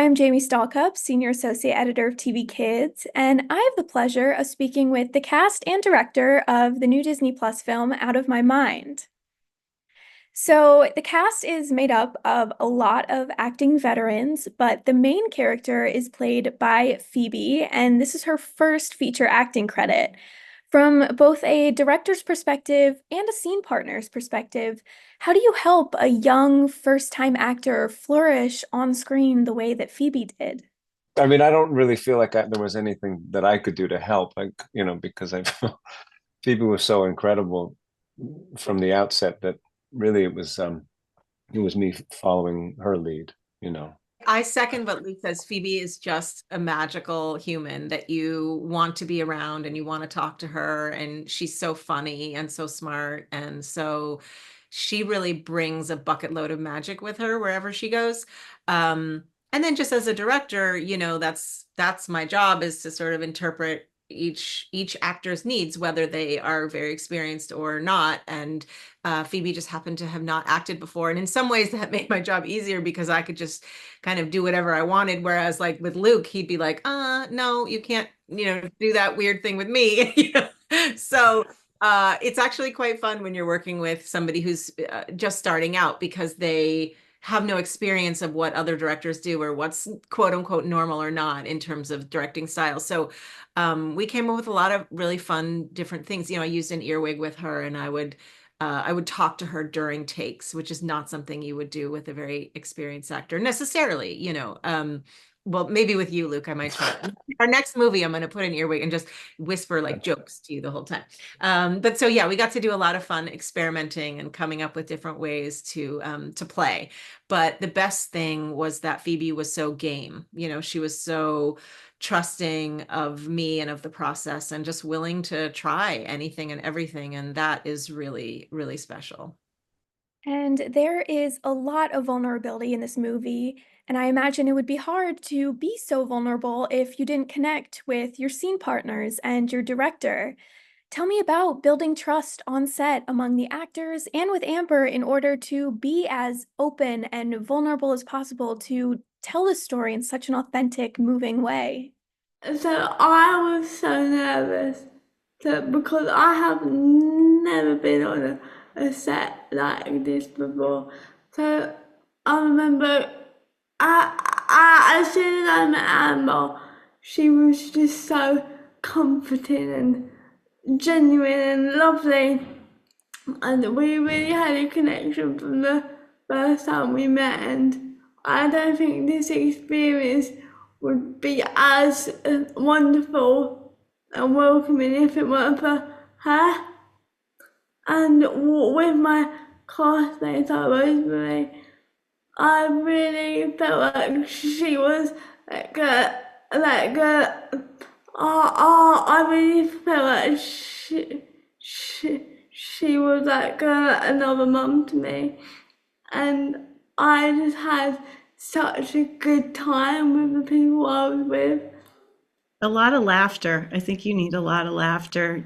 I'm Jamie Stalcup, Senior Associate Editor of TV Kids, and I have the pleasure of speaking with the cast and director of the new Disney Plus film, Out of My Mind. So, the cast is made up of a lot of acting veterans, but the main character is played by Phoebe, and this is her first feature acting credit. From both a director's perspective and a scene partner's perspective, how do you help a young first-time actor flourish on screen the way that Phoebe did? I mean, I don't really feel like there was anything that I could do to help, like, because I feel Phoebe was so incredible from the outset that really it was me following her lead. I second what Luke says. Phoebe is just a magical human that you want to be around and you want to talk to her. And she's so funny and so smart. And so she really brings a bucket load of magic with her wherever she goes. And then just as a director, that's my job, is to sort of interpret each actor's needs, whether they are very experienced or not. And Phoebe just happened to have not acted before, and in some ways that made my job easier because I could just kind of do whatever I wanted. Whereas like with Luke, he'd be like, no, you can't, do that weird thing with me. So it's actually quite fun when you're working with somebody who's just starting out, because they have no experience of what other directors do or what's quote unquote normal or not in terms of directing style. So we came up with a lot of really fun different things. I used an earwig with her, and I would talk to her during takes, which is not something you would do with a very experienced actor necessarily. Well, maybe with you, Luke, I might try. Our next movie, I'm going to put an earwig and just whisper like jokes to you the whole time. But so yeah, we got to do a lot of fun experimenting and coming up with different ways to play. But the best thing was that Phoebe was so game. She was so trusting of me and of the process, and just willing to try anything and everything. And that is really, really special. And there is a lot of vulnerability in this movie, and I imagine it would be hard to be so vulnerable if you didn't connect with your scene partners and your director. Tell me about building trust on set among the actors and with Amber in order to be as open and vulnerable as possible to tell the story in such an authentic, moving way. So I was so nervous because I have never been on a set like this before. So I remember as soon as I met Amber, she was just so comforting and genuine and lovely. And we really had a connection from the first time we met, and I don't think this experience would be as wonderful and welcoming if it weren't for her. And with my classmate, Rosemarie, I really felt like she was I really felt like she was like another mum to me, and I just had such a good time with the people I was with. A lot of laughter. I think you need a lot of laughter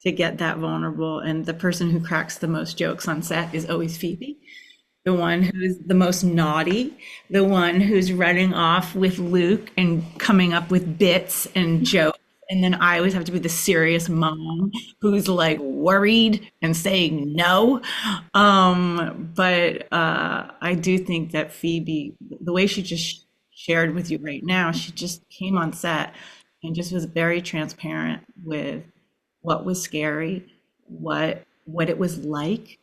to get that vulnerable. And the person who cracks the most jokes on set is always Phoebe, the one who's the most naughty, the one who's running off with Luke and coming up with bits and jokes. And then I always have to be the serious mom who's like worried and saying no. But I do think that Phoebe, the way she just shared with you right now, she just came on set and just was very transparent with what was scary, what it was like,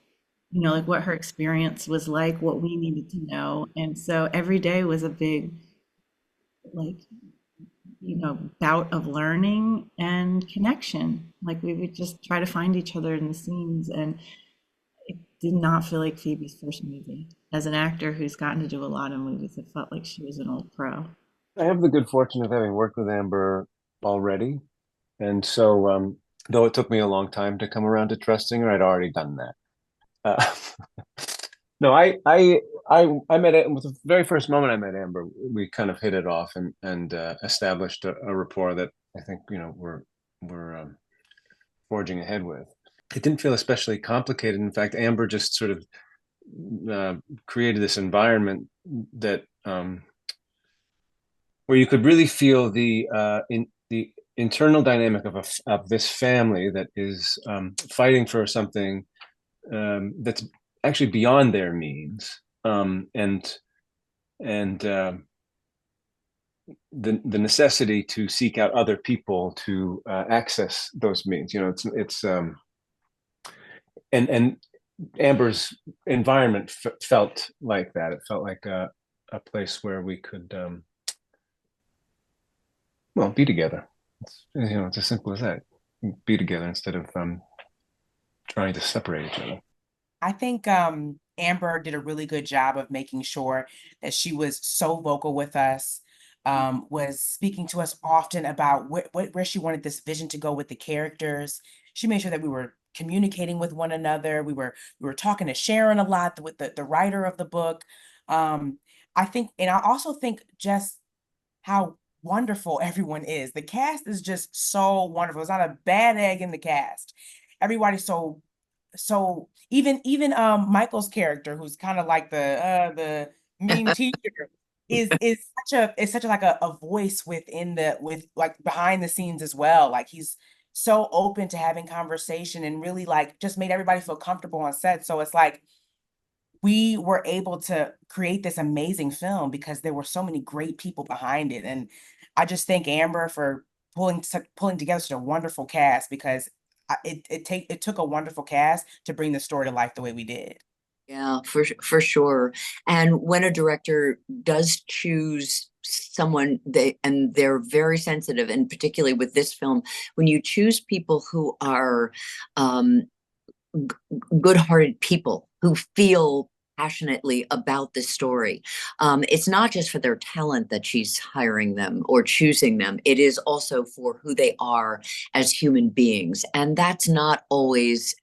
like what her experience was like, what we needed to know. And so every day was a big, like, bout of learning and connection. Like we would just try to find each other in the scenes, and it did not feel like Phoebe's first movie. As an actor who's gotten to do a lot of movies, it felt like she was an old pro. I have the good fortune of having worked with Amber already, and so though it took me a long time to come around to trusting her, I'd already done that. No, I met it with the very first moment I met Amber. We kind of hit it off and established a rapport that I think we're forging ahead with. It didn't feel especially complicated. In fact, Amber just sort of created this environment that where you could really feel the internal dynamic of this family that is fighting for something that's actually beyond their means, and the necessity to seek out other people to access those means. It's and Amber's environment felt like that. It felt like a place where we could well, be together. It's as simple as that. Be together instead of trying to separate each other. I think Amber did a really good job of making sure that she was so vocal with us, was speaking to us often about where she wanted this vision to go with the characters. She made sure that we were communicating with one another. We were talking to Sharon a lot, with the writer of the book. I think, and I also think just how wonderful everyone is. The cast is just so wonderful. There's not a bad egg in the cast. Everybody's so even Michael's character, who's kind of like the mean teacher, is such a like a voice with like behind the scenes as well. Like he's so open to having conversation and really like just made everybody feel comfortable on set. So it's like we were able to create this amazing film because there were so many great people behind it. And I just thank Amber for pulling together such a wonderful cast, because it took a wonderful cast to bring the story to life the way we did. Yeah, for sure. And when a director does choose someone, they're very sensitive, and particularly with this film, when you choose people who are good-hearted people who feel passionately about the story. It's not just for their talent that she's hiring them or choosing them. It is also for who they are as human beings. And that's not always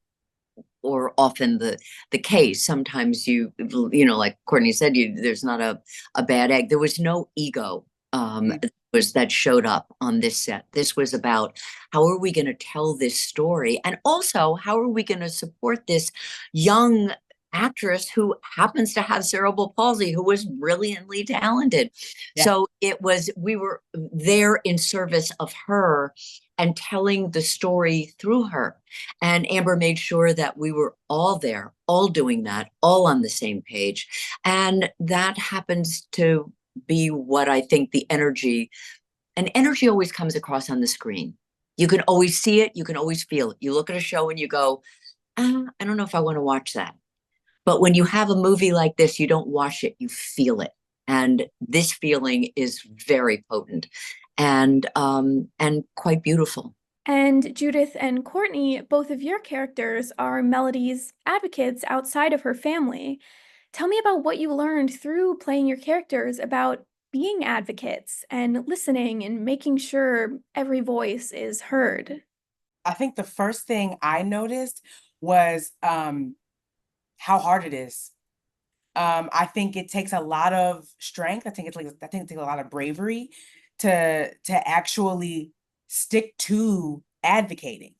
or often the case. Sometimes like Courtney said, there's not a bad egg. There was no ego that showed up on this set. This was about how are we going to tell this story, and also how are we going to support this young actress who happens to have cerebral palsy, who was brilliantly talented. Yeah. So we were there in service of her and telling the story through her. And Amber made sure that we were all there, all doing that, all on the same page. And that happens to be what I think the energy always comes across on the screen. You can always see it. You can always feel it. You look at a show and you go, I don't know if I want to watch that. But when you have a movie like this, you don't watch it, you feel it. And this feeling is very potent and quite beautiful. And Judith and Courtney, both of your characters are Melody's advocates outside of her family. Tell me about what you learned through playing your characters about being advocates and listening and making sure every voice is heard. I think the first thing I noticed was how hard it is. I think it takes a lot of strength. I think it takes a lot of bravery to actually stick to advocating.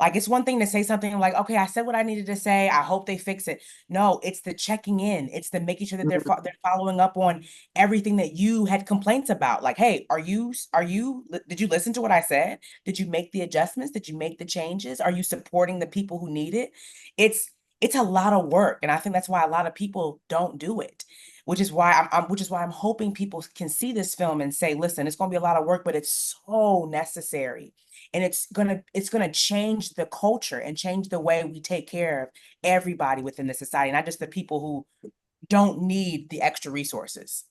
Like, it's one thing to say something like, okay, I said what I needed to say, I hope they fix it. No, it's the checking in. It's the making sure that they're following up on everything that you had complaints about. Like, hey, did you listen to what I said? Did you make the adjustments? Did you make the changes? Are you supporting the people who need it? It's a lot of work. And I think that's why a lot of people don't do it, which is why I'm hoping people can see this film and say, listen, it's going to be a lot of work, but it's so necessary. And it's gonna change the culture and change the way we take care of everybody within the society, not just the people who don't need the extra resources.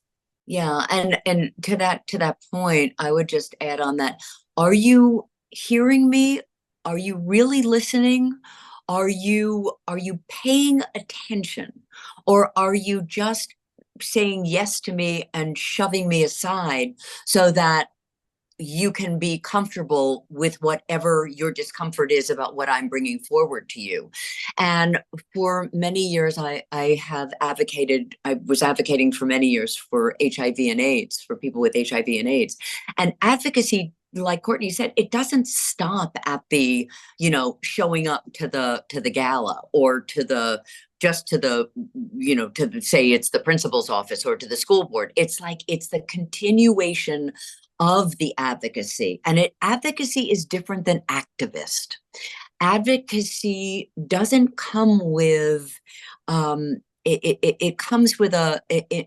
Yeah, and to that point, I would just add on that. Are you hearing me? Are you really listening? Are you paying attention? Or are you just saying yes to me and shoving me aside so that you can be comfortable with whatever your discomfort is about what I'm bringing forward to you? And for many years, I was advocating for many years for HIV and AIDS, for people with HIV and AIDS. And advocacy, like Courtney said, it doesn't stop at the, showing up to the gala or to just to the, say it's the principal's office or to the school board. It's like it's the continuation of the advocacy. And advocacy is different than activist. Advocacy doesn't come with it comes with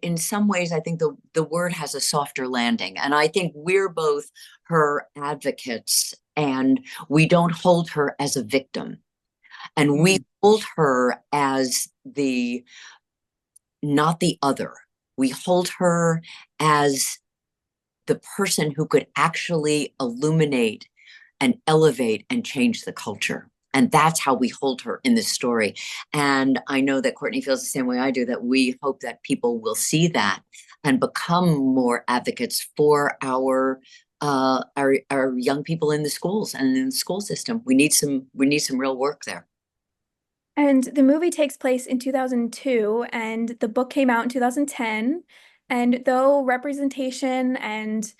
in some ways, I think the word has a softer landing. And I think we're both her advocates, and we don't hold her as a victim. And we hold her as not the other. We hold her as the person who could actually illuminate and elevate and change the culture. And that's how we hold her in this story. And I know that Courtney feels the same way I do, that we hope that people will see that and become more advocates for our young people in the schools and in the school system. We need some real work there. And the movie takes place in 2002, and the book came out in 2010. And though representation and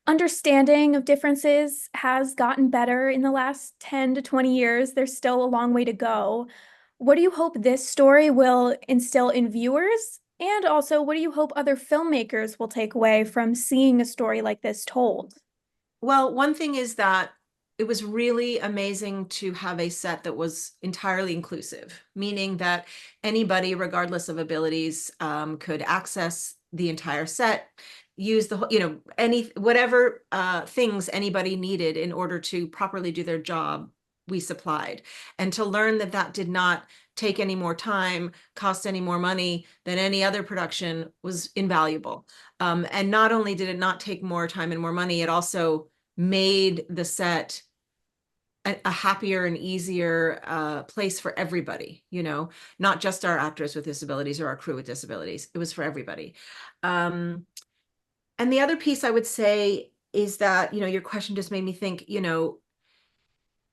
understanding of differences has gotten better in the last 10 to 20 years, there's still a long way to go. What do you hope this story will instill in viewers? And also, what do you hope other filmmakers will take away from seeing a story like this told? Well, one thing is that it was really amazing to have a set that was entirely inclusive, meaning that anybody, regardless of abilities, could access the entire set, use the, whatever things anybody needed in order to properly do their job, we supplied. And to learn that that did not take any more time, cost any more money than any other production was invaluable. And not only did it not take more time and more money, it also made the set a happier and easier place for everybody, not just our actors with disabilities or our crew with disabilities. It was for everybody. And the other piece I would say is that, your question just made me think,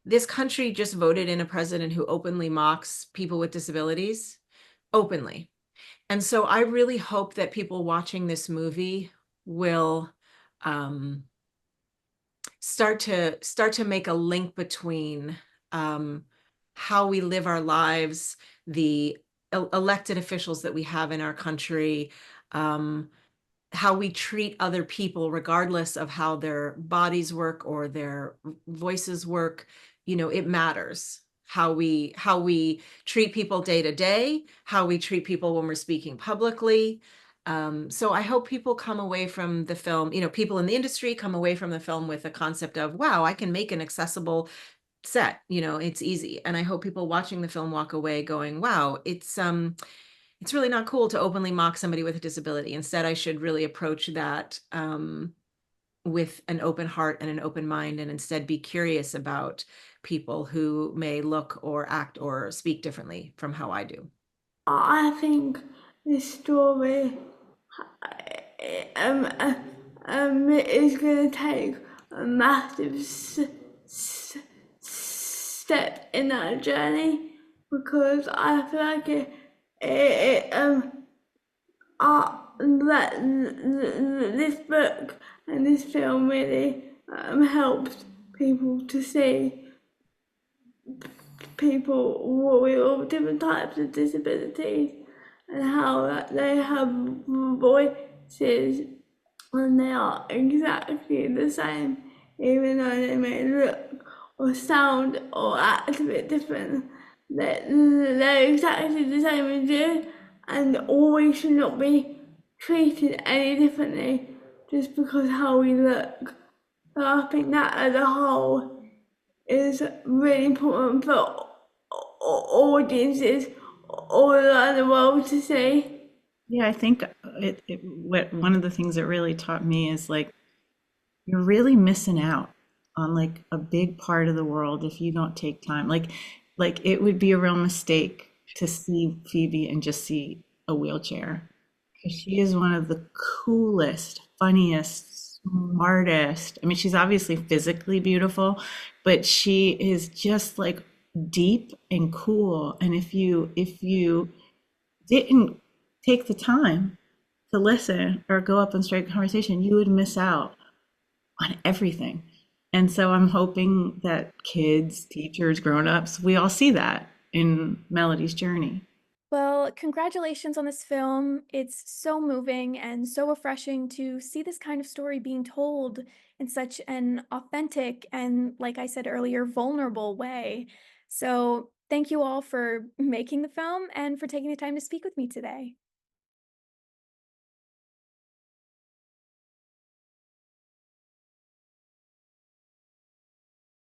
this country just voted in a president who openly mocks people with disabilities, openly. And so I really hope that people watching this movie will start to make a link between how we live our lives, the elected officials that we have in our country, how we treat other people, regardless of how their bodies work or their voices work. It matters how we treat people day to day, how we treat people when we're speaking publicly. So I hope people come away from the film, people in the industry come away from the film with a concept of, wow, I can make an accessible set, it's easy. And I hope people watching the film walk away going, wow, it's really not cool to openly mock somebody with a disability. Instead, I should really approach that with an open heart and an open mind, and instead be curious about people who may look or act or speak differently from how I do. I think this story is going to take a massive step in that journey, because I feel like this book and this film really helps people to see people with all different types of disabilities and how they have voices and they are exactly the same, even though they may look or sound or act a bit different. They're exactly the same as you, and always should not be treated any differently just because how we look. So I think that as a whole is really important for audiences all around the world to see. Yeah, I think one of the things that really taught me is like, you're really missing out on like a big part of the world if you don't take time. Like it would be a real mistake to see Phoebe and just see a wheelchair, because she is one of the coolest, funniest, smartest. I mean, she's obviously physically beautiful, but she is just like deep and cool. And if you didn't take the time to listen or go up and strike a conversation, you would miss out on everything. And so I'm hoping that kids, teachers, grown-ups, we all see that in Melody's journey. Well, congratulations on this film. It's so moving and so refreshing to see this kind of story being told in such an authentic and, like I said earlier, vulnerable way. So, thank you all for making the film and for taking the time to speak with me today.